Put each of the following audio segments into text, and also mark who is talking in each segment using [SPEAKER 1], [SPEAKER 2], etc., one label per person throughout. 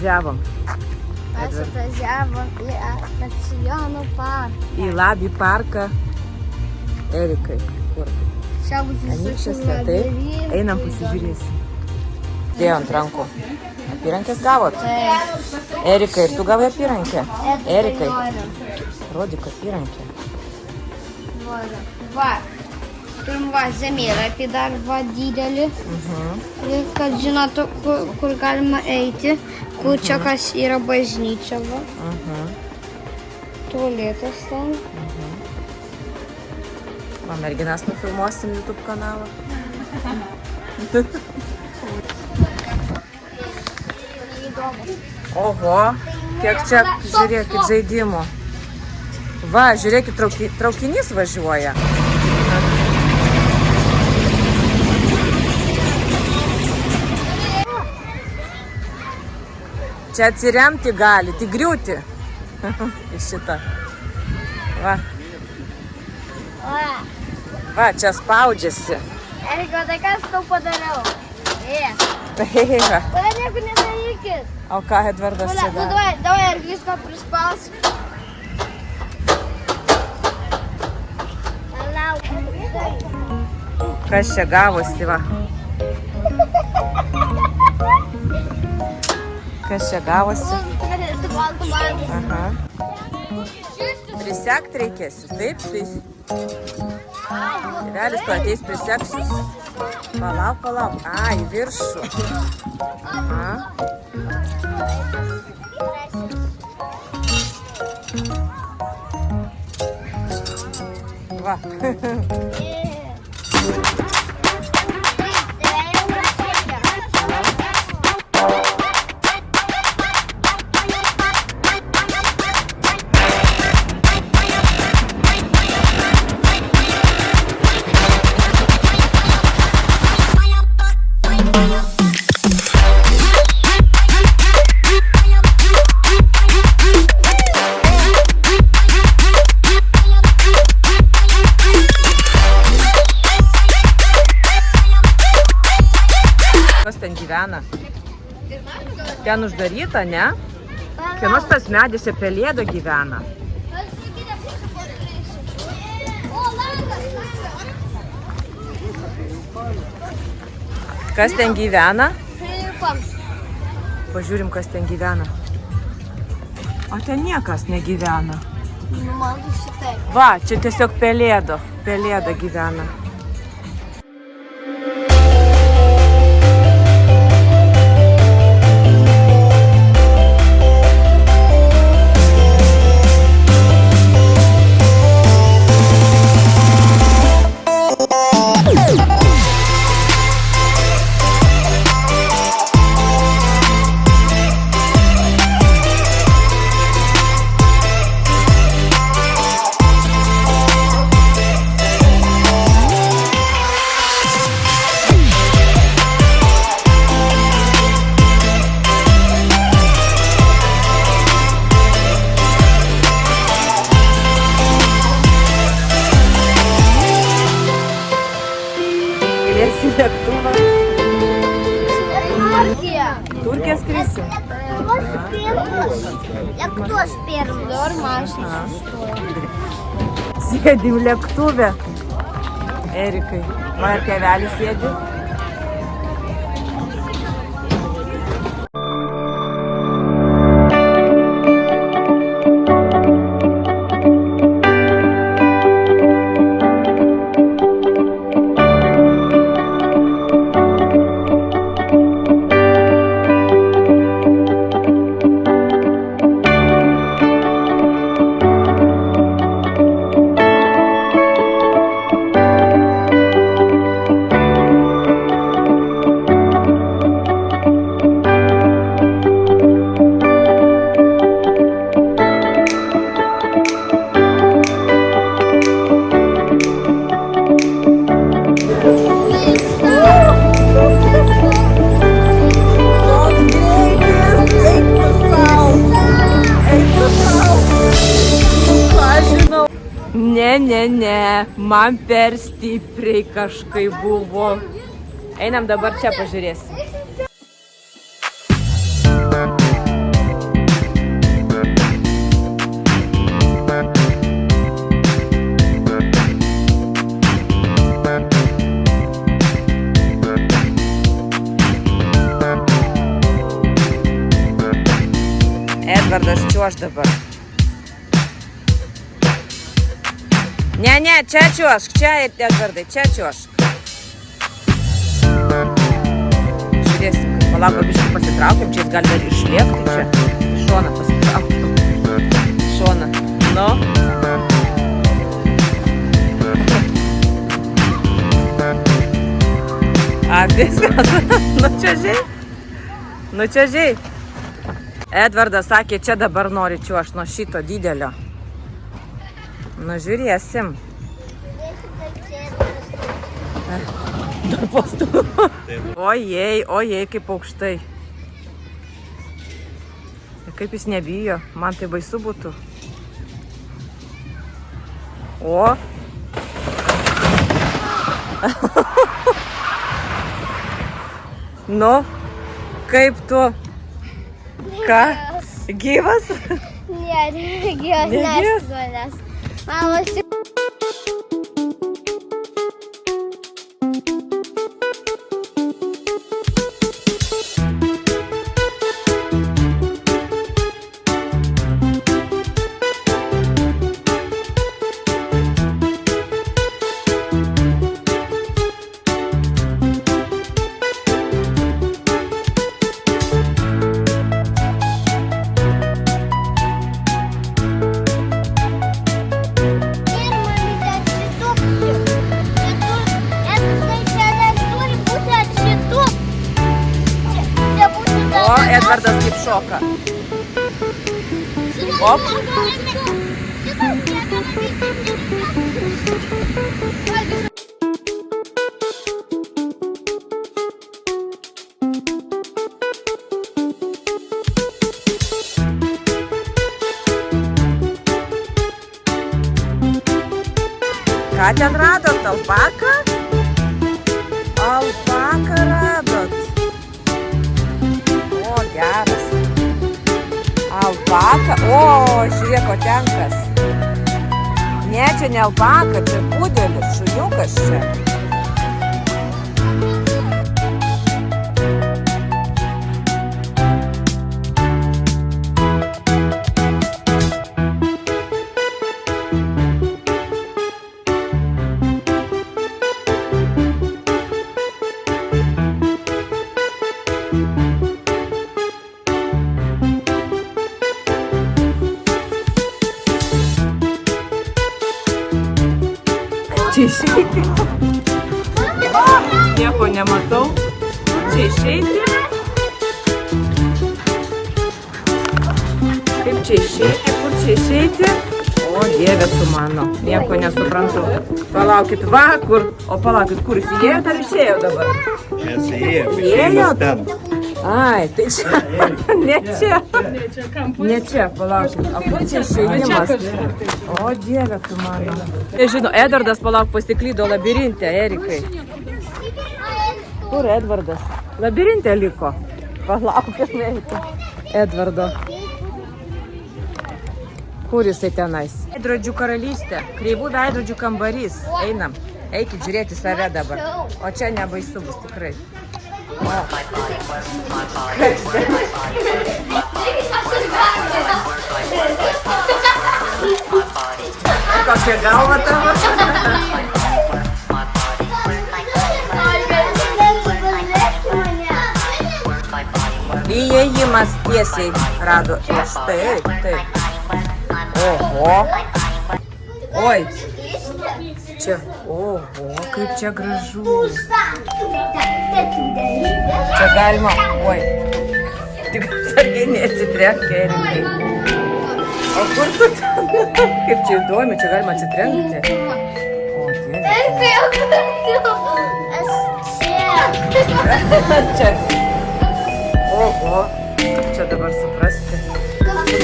[SPEAKER 1] atvažiavom?
[SPEAKER 2] Mes atvažiavom į atrakcionų parką.
[SPEAKER 1] Į Labį parką. Erikai, kur?
[SPEAKER 2] Čia bus
[SPEAKER 1] Anykščiuose, taip. Einam pasižiūrėsim. Dėjo ant rankų. Apyrankės gavot?
[SPEAKER 2] Taip.
[SPEAKER 1] Erikai, ir tu gavai apyrankę? Erikai,
[SPEAKER 2] Noriu.
[SPEAKER 1] rodyk apyrankę.
[SPEAKER 2] Va. Turim va žemėlapį dar va didelį. Ir kad žinotų, kur galima eiti. Kur čia kas yra bažnyčia va. Tualetas ten.
[SPEAKER 1] Va, merginas nufilmuosim YouTube kanalą. Oho, kiek čia, žiūrėkit, žaidimų. Va, žiūrėkit, traukinys važiuoja. Čia atsiremti gali, tik griūti. Iš šitą. Va. Va, čia spaudžiasi.
[SPEAKER 2] Erika, tai kas tau padariau?
[SPEAKER 1] Va.
[SPEAKER 2] Tada nieko nedarykit.
[SPEAKER 1] O ką Edvardas čia daro?
[SPEAKER 2] Davai, ar viską prispaus.
[SPEAKER 1] Kas čia gavosi, va? Kas čia gavosi? Aha. Prisekt reikės, taip? Tėvelis tu ateis priseksus. Palauk. A, į viršų. Aha. Va. Kas ten gyvena? Ten uždaryta, ne? Kienos tas medis ir pelėda gyvena. Kas ten gyvena? Pažiūrim, kas ten gyvena. O ten niekas negyvena. Va, čia tiesiog pelėda gyvena. Lėsi lėktuvą. Turkiją skrisim.
[SPEAKER 2] Lėktuvas pirmas. Dar mašinas.
[SPEAKER 1] Sėdim lėktuvę. Erikai. Va, ir tėvelis sėdi. Ne, man per stipriai kažkaip buvo. Einam dabar čia pažiūrėsim. Edvardas čiuoš dabar. Ne, čia čiuošk, čia Edvardai, čia čiuošk. Žiūrėsim, palauk, biškį pasitraukiam, čia jis gali dar išlėkti čia. Šoną pasitraukiam. Šoną. Nu. A, viskas. Nu čia žiai. Edvardas sakė, čia dabar nori čiuošt nuo šito didelio. Nu, žiūrėsim. Dar postu. Ojei, kaip aukštai. Kaip jis nebijo, man tai baisu būtų. O. Nu, kaip tu? Ką? Gyvas?
[SPEAKER 2] Ne, gyvas nesudolės. Mamos.
[SPEAKER 1] Edvardas kaip šoka. Op. Ką ten radot? Alpaką? Alpaką radot. O, geras. Alpaka. O, žiūrėk, o ten kas. Ne, čia ne alpaka, čia pudelis, šuniukas čia. Čia išeiti. Nieko nematau. Čia išeiti. Kaip čia išeiti? Kur čia išeiti? O, Dieve tu mano. Nieko nesuprantu. Palaukit, va, kur. O palaukit, kur jis įėjo, ar išėjo dabar?
[SPEAKER 3] Mes įėjome.
[SPEAKER 1] Įėjo? Ai, tai čia. Ne čia. Ne čia, palaukit. O kur čia išėjimas? O, Dieve tu mano. Žinau, Edvardas, palauk, pasiklydo labirinte, Erikai. Kur Edvardas? Labirinte liko. Palaukit, eiti. Edvardo. Kur jisai tenais? Veidrodžių karalystė, kreivų veidrodžių kambarys. Einam. Eikit žiūrėti save dabar. O čia nebaisu bus tikrai. O. Kokia galva tavo? Įėjimas tiesiai rado. Štai, taip. Oho. Oi. Čia. Oho, kaip čia gražu. Čia galima. Oi. Tik sargiai neatsitrenk, Erikai. O kur tu ten? Kaip čia įdomi, čia galima atsitrenkti. O, čia. Oho. Čia dabar suprasti.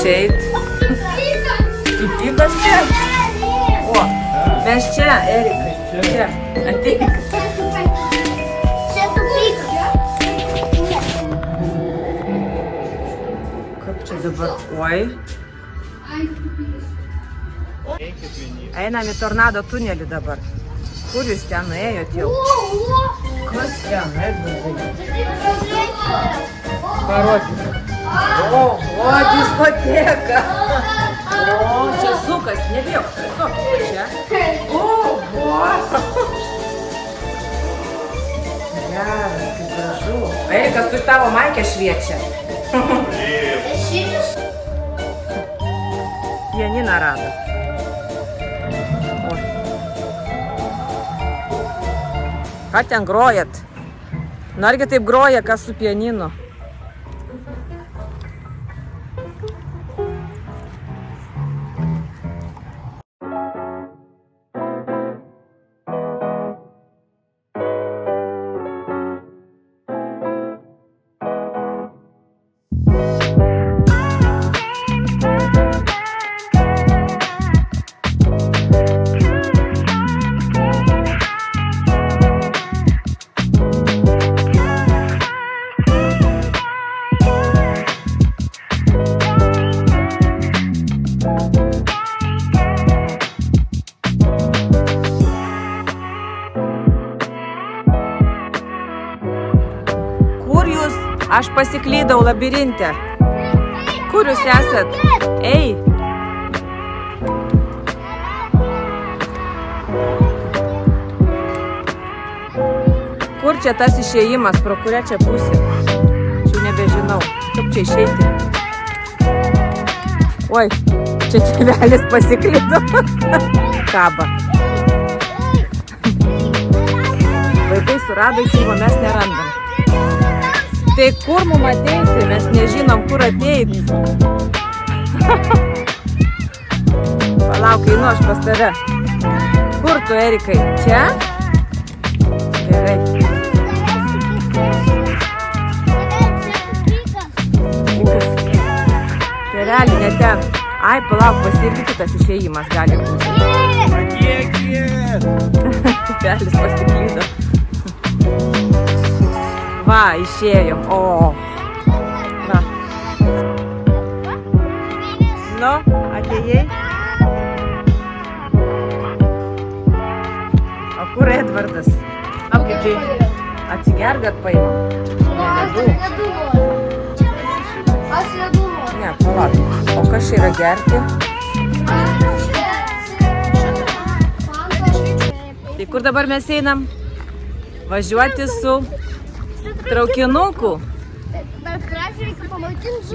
[SPEAKER 1] Čia eit. Tupikas čia. O, mes čia, Erikai. Čia. Ateik.
[SPEAKER 2] Čia tupikas.
[SPEAKER 1] Kaip čia dabar? Oi. Einam į tornado tunelį dabar. Kur jūs ten nuėjot jau? Kas ten? Parodykit. O, diskoteka. O, čia zukas, nebėg. Stop, čia. O. Geras, kaip gražu. Erikas, tu tavo maikę šviečia. Pianiną rado. Oi. Ką ten grojat? Argi taip groja, kas su pianinu? Aš pasiklydau labirinte. Kur jūs esat? Ei. Kur čia tas išėjimas, pro kurią čia pusę? Čia nebežinau. Kaip čia išeiti? Oi, čia tėvelis pasiklydo. Kaba. Vaikai surado įsivo, mes nerandam. Tai kur mum ateiti? Mes nežinom, kur ateiti. Palauk, einu aš pas tave. Kur tu, Erikai? Čia? Gerai. Tėvelį, ne ten. Ai, palauk, pasirgi kitas išėjimas gali būti. Tėvelis pasiklydo. Va, išėjom. O. Va. Nu, atėjai? O kur Edvardas? Apkaidžiai. Atsigergat paimam.
[SPEAKER 2] Aš neduoju.
[SPEAKER 1] Ne, palauk. O kas čia yra gerti? Tai kur dabar mes einam? Važiuoti su traukinuku.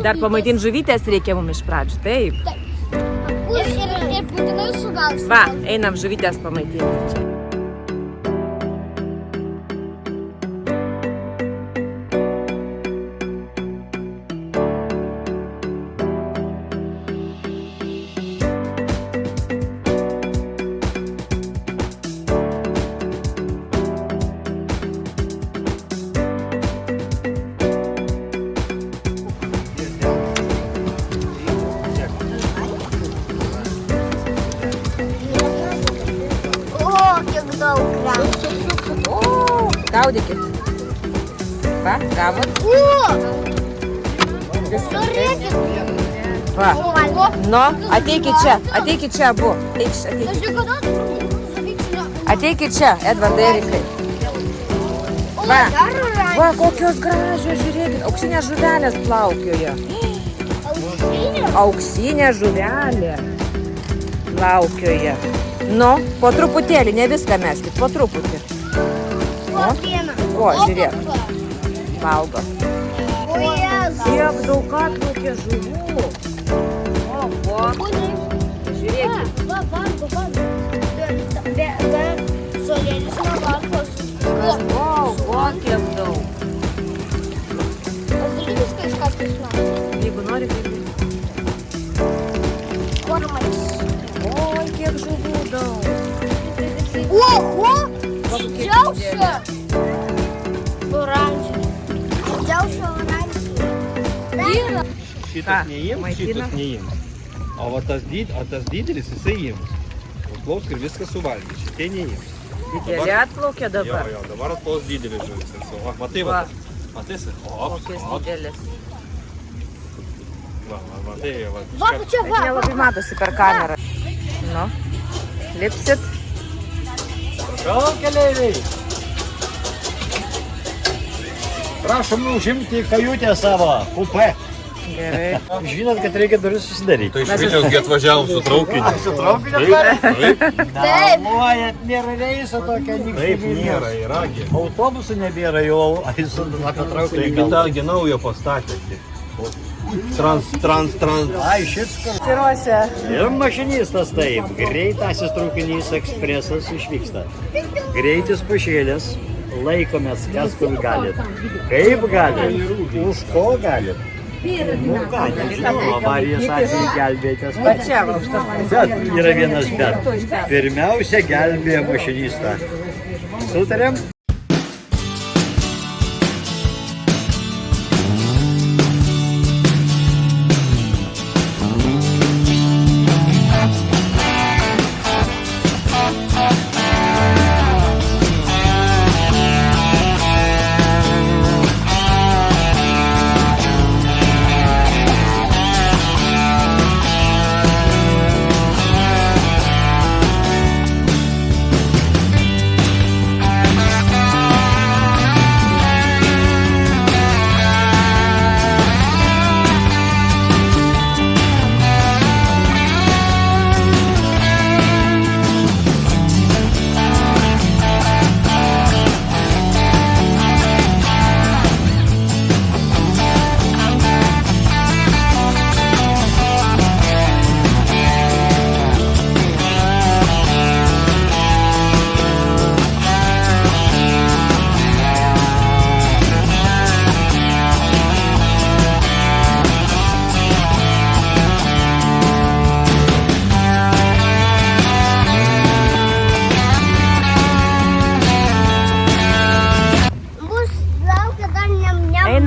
[SPEAKER 1] Dar pamaitinti žuvytės reikia mums iš pradžių, taip.
[SPEAKER 2] Ir būtinai sugalsim.
[SPEAKER 1] Va, einam žuvytės pamaitinti. Gaudykit. Va, gavot.
[SPEAKER 2] Žiūrėkit.
[SPEAKER 1] Va. Nu, ateikit čia abu. Ateikit čia, Edvardai, Erikai. Va, va, kokios gražios, žiūrėkit, auksinės žuvelės plaukioja. Auksinė žuvelė plaukioja. Nu, po truputėlį, ne viską meskit, po truputį. O, žiūrėk, valgo. Kiek daug atplaukė žuvų. O, žiūrėkit. O, kiek daug. Jeigu nori, tai o, kiek žuvų daug.
[SPEAKER 2] Ого! Didžiausia! Oranžinė. Didžiausia oranžinė.
[SPEAKER 3] Šitas neims, šitas neims. O va tas didelis, jisai ims. Užplauks ir viską suvalgys. Šitie neims.
[SPEAKER 1] Didelė atplaukė dabar.
[SPEAKER 3] Jo, dabar atplaus didelis žuvis. O, matai, va. Matai,
[SPEAKER 1] kokias didelis.
[SPEAKER 3] Va, matai, va.
[SPEAKER 2] Va, čia va.
[SPEAKER 1] Nelabai matosi per kamerą. Nu, lipsit.
[SPEAKER 4] Prašau, keleiviai. Prašom užimti kajutę savo, kupę.
[SPEAKER 1] Gerai.
[SPEAKER 4] Žinot, kad reikia duris susidaryti.
[SPEAKER 3] Tai iš Vilniaus gi atvažiavom su traukiniu.
[SPEAKER 4] Su traukiniu?
[SPEAKER 3] Taip.
[SPEAKER 4] Meluojat, nėra reiso tokio
[SPEAKER 3] Taip, nėra, yra.
[SPEAKER 4] Autobusų nebėra, jau apie traukinį.
[SPEAKER 3] Taigi tą naują pastatė. Trans.
[SPEAKER 4] Ai, šis
[SPEAKER 1] Pasiruošę.
[SPEAKER 4] ir mašinistas taip. Greitasis traukinys ekspresas išvyksta. Greitis pašėlės. Laikomės, kas kur galit. Kaip galit? Už ko galit? Nu ką, nežinau, avarijos atveju gelbėtės.
[SPEAKER 1] Čia va, už tas manis.
[SPEAKER 4] Bet yra vienas bet. Pirmiausia, gelbėja mašinistą. Sutarėm?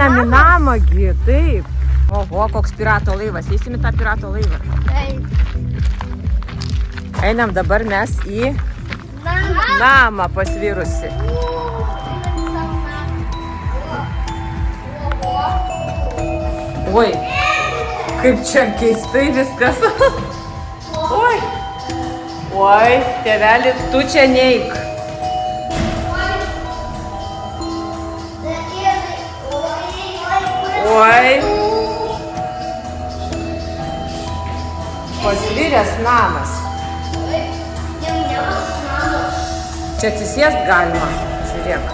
[SPEAKER 1] Einam į namą, gi, taip. Oho, koks pirato laivas. Eisim į tą pirato laivą. Einam dabar mes į namą pasvirusi. Oi, kaip čia keistai viskas. Oi, oi, tėveli, tu čia neik. Oi. Pasviręs namas. Čia atsisėst galima. Žiūrėk.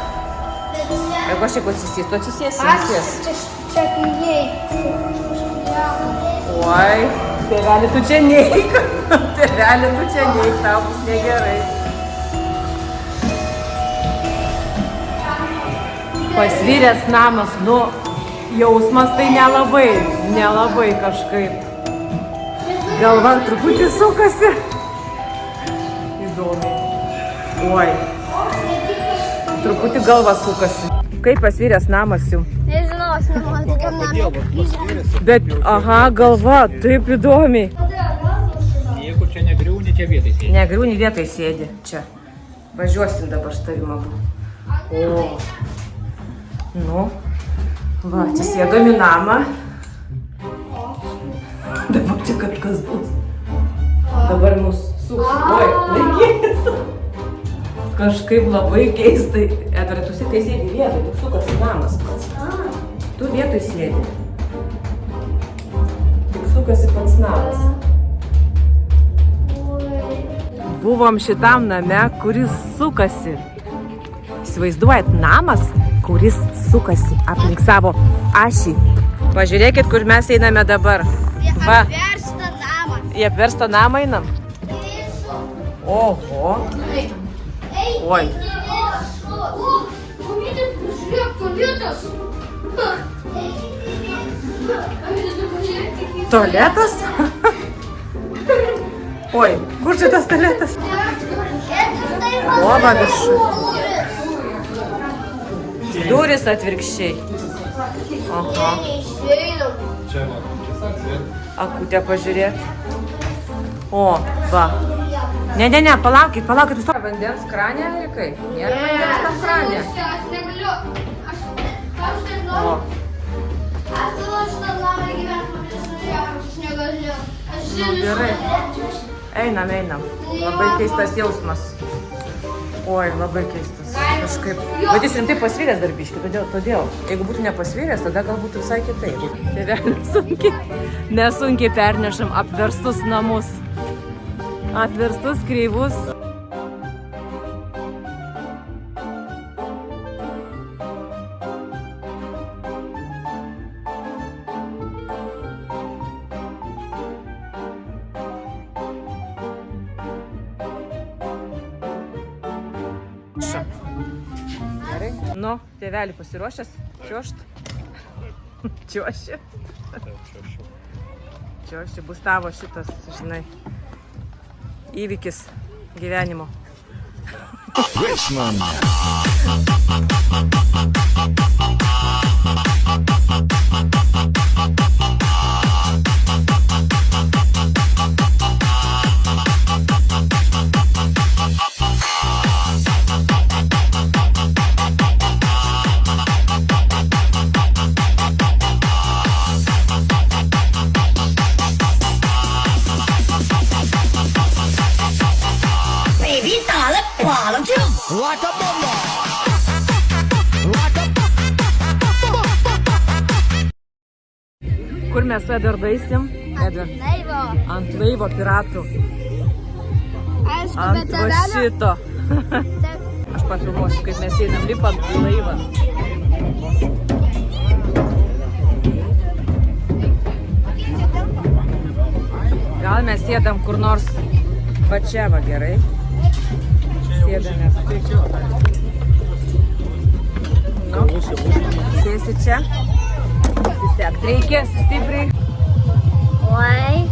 [SPEAKER 1] Jeigu aš jeigu atsisėst, tu atsisėsi. Oi. Tėveli, tu čia neik. Tėveli, tu čia neik. Tau bus negerai. Pasviręs namas, nu, jausmas tai nelabai kažkaip. Galva truputį sukasi. Įdomiai. Oi. Truputį galva sukasi. Kaip pasviręs namas jau?
[SPEAKER 2] Nežinau, aš nenoriu tokiam namui.
[SPEAKER 1] Bet, aha, galva, taip įdomiai.
[SPEAKER 4] Jeigu čia negriūni, čia vietai sėdi.
[SPEAKER 1] Negriūni vietai sėdi. Čia. Važiuosim dabar štarimo. O. Nu. Va, atsisėdom į namą. Dabar čia kas bus. Dabar mus suks. Oi, laikykis. Kažkaip labai keistai. Edvarai, tu sėdi vietoj, tik sukasi namas pats. Tu vietoj sėdi. Tik sukasi pats namas. Buvom šitam name, kuris sukasi. Įsivaizduojat, namas, kuris sukasi aplink savo ašį. Pažiūrėkit, kur mes einame dabar. Va.
[SPEAKER 2] Apverstą namą.
[SPEAKER 1] Į apverstą namą einam. Oho. Oi. Tualetas? Oi, kur čia tas tualetas? Lova viršų. Durys atvirkščiai. Aha. Akutę pažiūrėt. O, va. Ne, palaukit. Jūs to vandens kranė, Erikai? Nėra vandens tam kranė.
[SPEAKER 2] Aš negaliu. Aš nežinau.
[SPEAKER 1] O.
[SPEAKER 2] Aš turiu šitą namą gyventi, aš negaliu. Aš žinau.
[SPEAKER 1] Gerai. Einam. Labai keistas jausmas. Oi, labai keistas. kažkaip. Bet jis rimtai pasvyręs darbiški, todėl. Jeigu būtų nepasvyręs, tada gal būtų visai kitaip. Tėvelį nesunkiai pernešam apverstus namus. Apverstus kreivus. Gerai. Nu, tėvelį pasiruošęs čiuošt. Čiuoši. Čiuoši bus tavo šitas, žinai, įvykis gyvenimo. Kur mes su Edvardu eisim?
[SPEAKER 2] Laivo.
[SPEAKER 1] Ant laivo piratų.
[SPEAKER 2] Aišku,
[SPEAKER 1] Ant va šito. Aš pafilmuosiu, kaip mes einam lipant į laivą. Gal mes sėdam kur nors va čia, va, gerai. Sėdamės. Nu, sėsi čia. Sisek, reikia stipriai.
[SPEAKER 2] Oi.